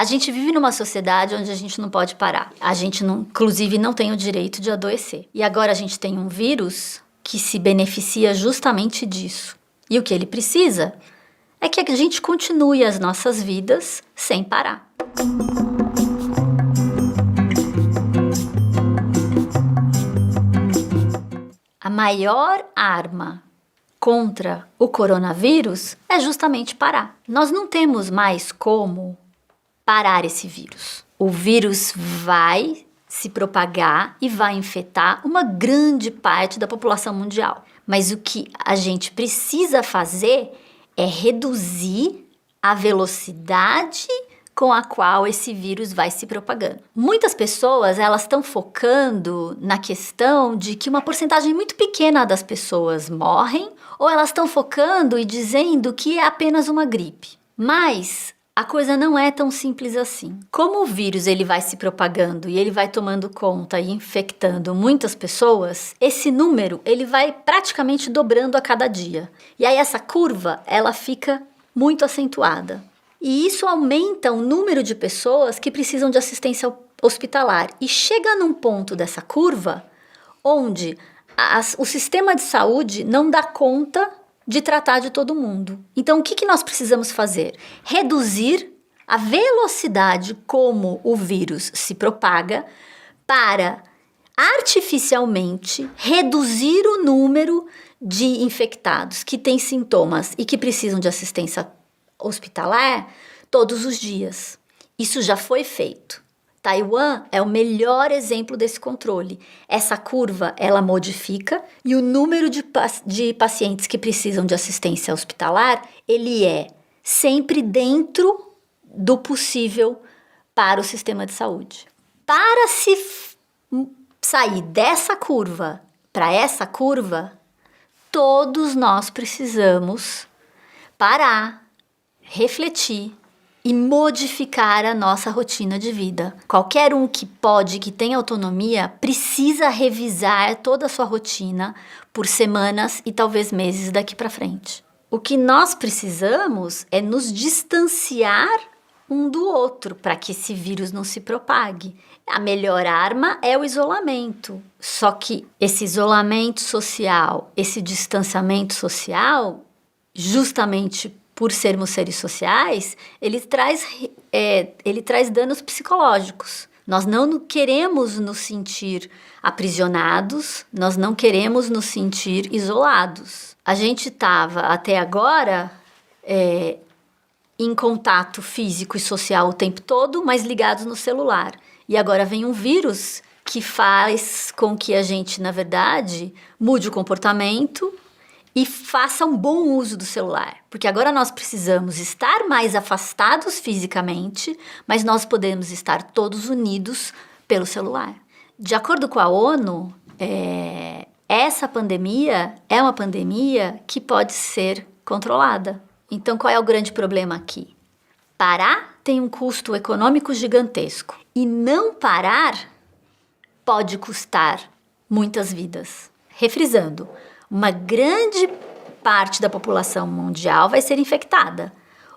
A gente vive numa sociedade onde a gente não pode parar. A gente, inclusive, não tem o direito de adoecer. E agora a gente tem um vírus que se beneficia justamente disso. E o que ele precisa é que a gente continue as nossas vidas sem parar. A maior arma contra o coronavírus é justamente parar. Nós não temos mais como parar esse vírus. O vírus vai se propagar e vai infectar uma grande parte da população mundial. Mas o que a gente precisa fazer é reduzir a velocidade com a qual esse vírus vai se propagando. Muitas pessoas, elas estão focando na questão de que uma porcentagem muito pequena das pessoas morrem, ou elas estão focando e dizendo que é apenas uma gripe. Mas a coisa não é tão simples assim. Como o vírus ele vai se propagando e ele vai tomando conta e infectando muitas pessoas, esse número ele vai praticamente dobrando a cada dia. E aí essa curva ela fica muito acentuada. E isso aumenta o número de pessoas que precisam de assistência hospitalar. E chega num ponto dessa curva onde o sistema de saúde não dá conta de tratar de todo mundo. Então, o que nós precisamos fazer? Reduzir a velocidade como o vírus se propaga para artificialmente reduzir o número de infectados que têm sintomas e que precisam de assistência hospitalar todos os dias. Isso já foi feito. Taiwan é o melhor exemplo desse controle. Essa curva, ela modifica e o número de pacientes que precisam de assistência hospitalar, ele é sempre dentro do possível para o sistema de saúde. Para se sair dessa curva para essa curva, todos nós precisamos parar, refletir e modificar a nossa rotina de vida. Qualquer um que pode, que tem autonomia, precisa revisar toda a sua rotina por semanas e talvez meses daqui para frente. O que nós precisamos é nos distanciar um do outro para que esse vírus não se propague. A melhor arma é o isolamento. Só que esse isolamento social, esse distanciamento social, justamente por sermos seres sociais, ele traz danos psicológicos. Nós não queremos nos sentir aprisionados, nós não queremos nos sentir isolados. A gente estava até agora em contato físico e social o tempo todo, mas ligados no celular. E agora vem um vírus que faz com que a gente, na verdade, mude o comportamento e faça um bom uso do celular. Porque agora nós precisamos estar mais afastados fisicamente, mas nós podemos estar todos unidos pelo celular. De acordo com a ONU, essa pandemia é uma pandemia que pode ser controlada. Então, qual é o grande problema aqui? Parar tem um custo econômico gigantesco. E não parar pode custar muitas vidas. Refrisando, uma grande parte da população mundial vai ser infectada.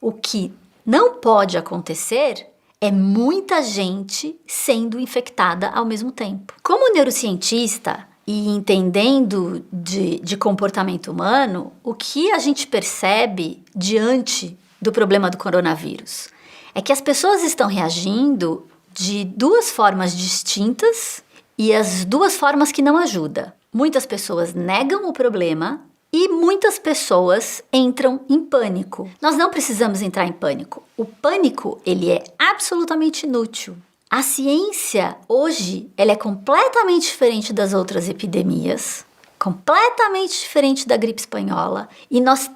O que não pode acontecer é muita gente sendo infectada ao mesmo tempo. Como neurocientista e entendendo de comportamento humano, o que a gente percebe diante do problema do coronavírus é que as pessoas estão reagindo de duas formas distintas e as duas formas que não ajudam. Muitas pessoas negam o problema e muitas pessoas entram em pânico. Nós não precisamos entrar em pânico. O pânico, ele é absolutamente inútil. A ciência, hoje, ela é completamente diferente das outras epidemias, completamente diferente da gripe espanhola, e nós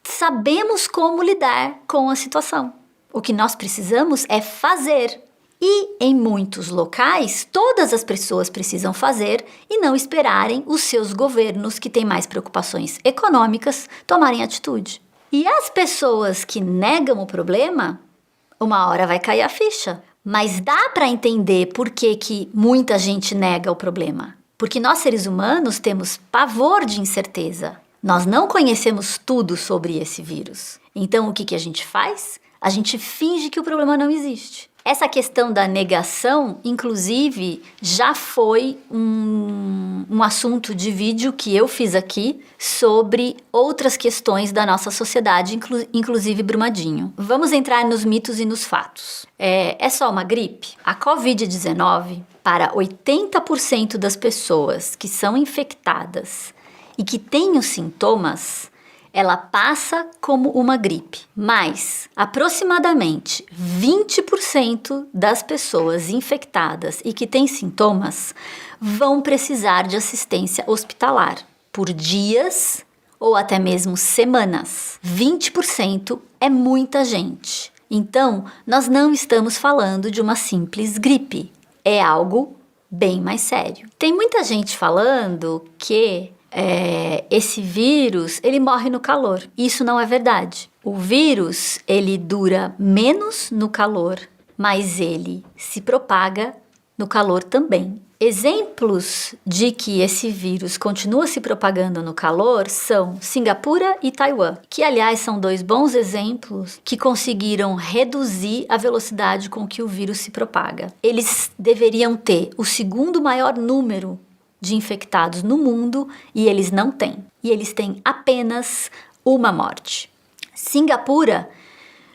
sabemos como lidar com a situação. O que nós precisamos é fazer. E, em muitos locais, todas as pessoas precisam fazer e não esperarem os seus governos, que têm mais preocupações econômicas, tomarem atitude. E as pessoas que negam o problema, uma hora vai cair a ficha. Mas dá para entender por que muita gente nega o problema. Porque nós, seres humanos, temos pavor de incerteza. Nós não conhecemos tudo sobre esse vírus. Então, o que a gente faz? A gente finge que o problema não existe. Essa questão da negação, inclusive, já foi um assunto de vídeo que eu fiz aqui sobre outras questões da nossa sociedade, inclusive Brumadinho. Vamos entrar nos mitos e nos fatos. É só uma gripe? A Covid-19, para 80% das pessoas que são infectadas e que têm os sintomas, ela passa como uma gripe, mas aproximadamente 20% das pessoas infectadas e que têm sintomas vão precisar de assistência hospitalar por dias ou até mesmo semanas. 20% é muita gente. Então, nós não estamos falando de uma simples gripe, é algo bem mais sério. Tem muita gente falando que esse vírus, ele morre no calor. Isso não é verdade. O vírus, ele dura menos no calor, mas ele se propaga no calor também. Exemplos de que esse vírus continua se propagando no calor são Singapura e Taiwan, que aliás são 2 bons exemplos que conseguiram reduzir a velocidade com que o vírus se propaga. Eles deveriam ter o segundo maior número de infectados no mundo e eles não têm. E eles têm apenas uma morte. Singapura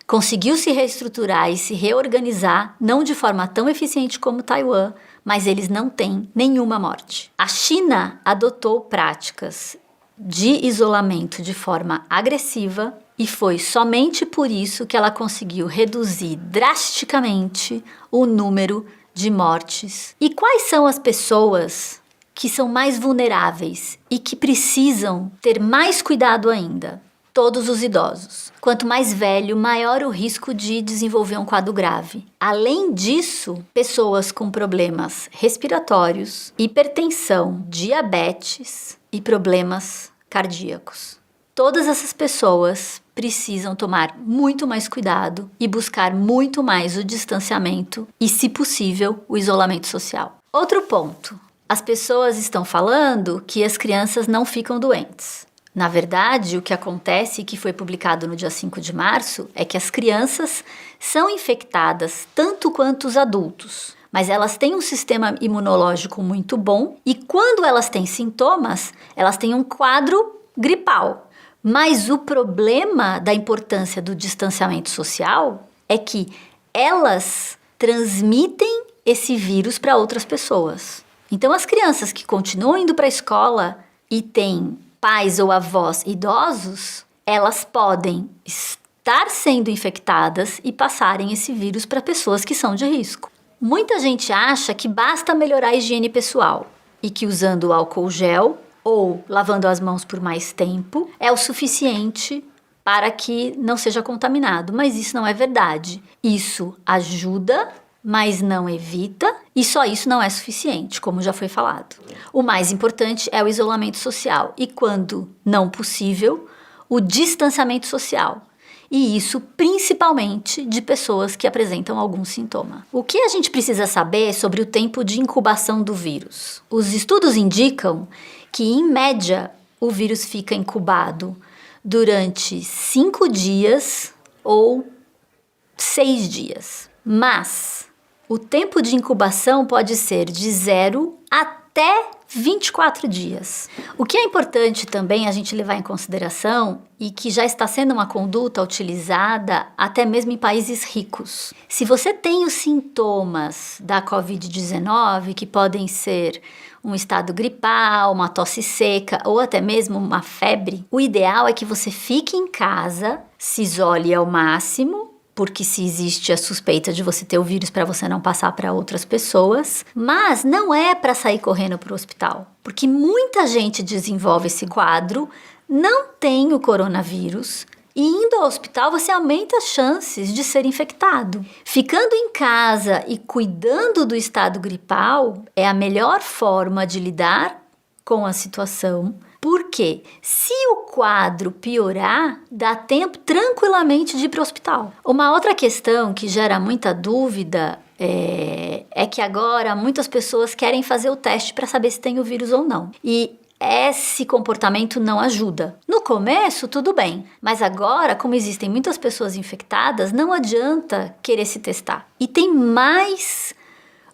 conseguiu se reestruturar e se reorganizar, não de forma tão eficiente como Taiwan, mas eles não têm nenhuma morte. A China adotou práticas de isolamento de forma agressiva e foi somente por isso que ela conseguiu reduzir drasticamente o número de mortes. E quais são as pessoas que são mais vulneráveis e que precisam ter mais cuidado ainda? Todos os idosos. Quanto mais velho, maior o risco de desenvolver um quadro grave. Além disso, pessoas com problemas respiratórios, hipertensão, diabetes e problemas cardíacos. Todas essas pessoas precisam tomar muito mais cuidado e buscar muito mais o distanciamento e, se possível, o isolamento social. Outro ponto. As pessoas estão falando que as crianças não ficam doentes. Na verdade, o que acontece, e que foi publicado no dia 5 de março, é que as crianças são infectadas tanto quanto os adultos, mas elas têm um sistema imunológico muito bom e quando elas têm sintomas, elas têm um quadro gripal. Mas o problema da importância do distanciamento social é que elas transmitem esse vírus para outras pessoas. Então, as crianças que continuam indo para a escola e têm pais ou avós idosos, elas podem estar sendo infectadas e passarem esse vírus para pessoas que são de risco. Muita gente acha que basta melhorar a higiene pessoal e que usando álcool gel ou lavando as mãos por mais tempo é o suficiente para que não seja contaminado, mas isso não é verdade. Isso ajuda, mas não evita, e só isso não é suficiente, como já foi falado. O mais importante é o isolamento social e, quando não possível, o distanciamento social. E isso principalmente de pessoas que apresentam algum sintoma. O que a gente precisa saber sobre o tempo de incubação do vírus? Os estudos indicam que, em média, o vírus fica incubado durante 5 dias ou 6 dias. Mas o tempo de incubação pode ser de 0 até 24 dias. O que é importante também a gente levar em consideração e que já está sendo uma conduta utilizada até mesmo em países ricos. Se você tem os sintomas da Covid-19, que podem ser um estado gripal, uma tosse seca ou até mesmo uma febre, o ideal é que você fique em casa, se isole ao máximo, porque se existe a suspeita de você ter o vírus para você não passar para outras pessoas, mas não é para sair correndo para o hospital, porque muita gente desenvolve esse quadro, não tem o coronavírus, e indo ao hospital você aumenta as chances de ser infectado. Ficando em casa e cuidando do estado gripal é a melhor forma de lidar com a situação, porque se o quadro piorar, dá tempo tranquilamente de ir para o hospital. Uma outra questão que gera muita dúvida é que agora muitas pessoas querem fazer o teste para saber se tem o vírus ou não. E esse comportamento não ajuda. No começo, tudo bem, mas agora, como existem muitas pessoas infectadas, não adianta querer se testar. E tem mais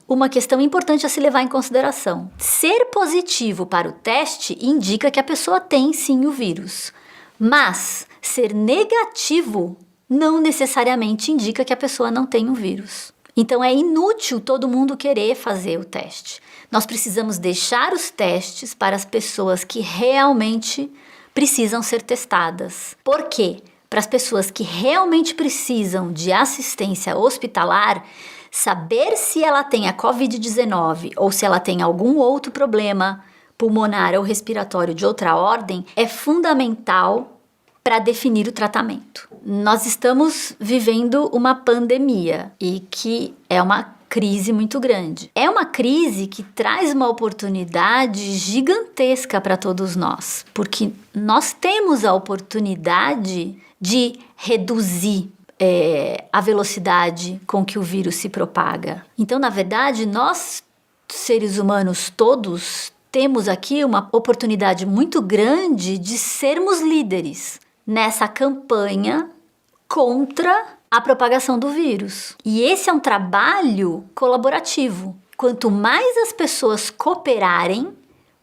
uma questão importante a se levar em consideração. Ser positivo para o teste indica que a pessoa tem sim o vírus, mas ser negativo não necessariamente indica que a pessoa não tem o vírus. Então é inútil todo mundo querer fazer o teste. Nós precisamos deixar os testes para as pessoas que realmente precisam ser testadas. Por quê? Para as pessoas que realmente precisam de assistência hospitalar, saber se ela tem a Covid-19 ou se ela tem algum outro problema pulmonar ou respiratório de outra ordem é fundamental para definir o tratamento. Nós estamos vivendo uma pandemia e que é uma crise muito grande. É uma crise que traz uma oportunidade gigantesca para todos nós, porque nós temos a oportunidade de reduzir a velocidade com que o vírus se propaga. Então, na verdade, nós, seres humanos todos, temos aqui uma oportunidade muito grande de sermos líderes nessa campanha contra a propagação do vírus. E esse é um trabalho colaborativo. Quanto mais as pessoas cooperarem,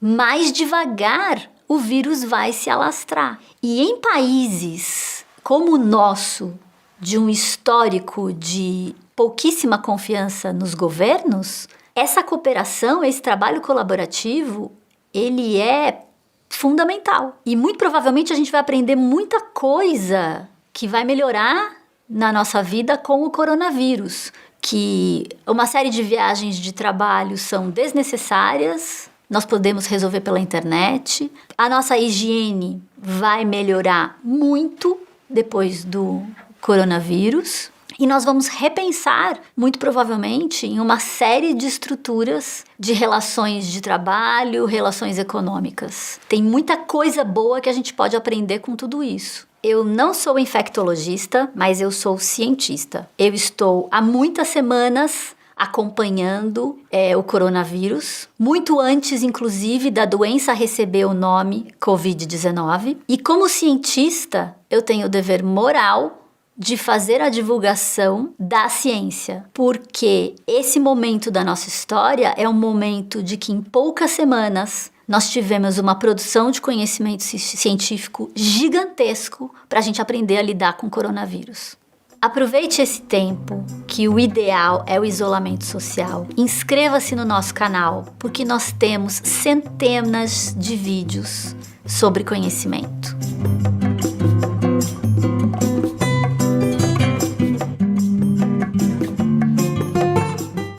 mais devagar o vírus vai se alastrar. E em países como o nosso, de um histórico de pouquíssima confiança nos governos, essa cooperação, esse trabalho colaborativo, ele é fundamental. E muito provavelmente a gente vai aprender muita coisa que vai melhorar na nossa vida com o coronavírus. Que uma série de viagens de trabalho são desnecessárias, nós podemos resolver pela internet. A nossa higiene vai melhorar muito depois do coronavírus. E nós vamos repensar, muito provavelmente, em uma série de estruturas de relações de trabalho, relações econômicas. Tem muita coisa boa que a gente pode aprender com tudo isso. Eu não sou infectologista, mas eu sou cientista. Eu estou há muitas semanas acompanhando o coronavírus, muito antes, inclusive, da doença receber o nome Covid-19. E como cientista, eu tenho o dever moral de fazer a divulgação da ciência, porque esse momento da nossa história é um momento de que em poucas semanas nós tivemos uma produção de conhecimento científico gigantesco para a gente aprender a lidar com o coronavírus. Aproveite esse tempo, que o ideal é o isolamento social. Inscreva-se no nosso canal, porque nós temos centenas de vídeos sobre conhecimento.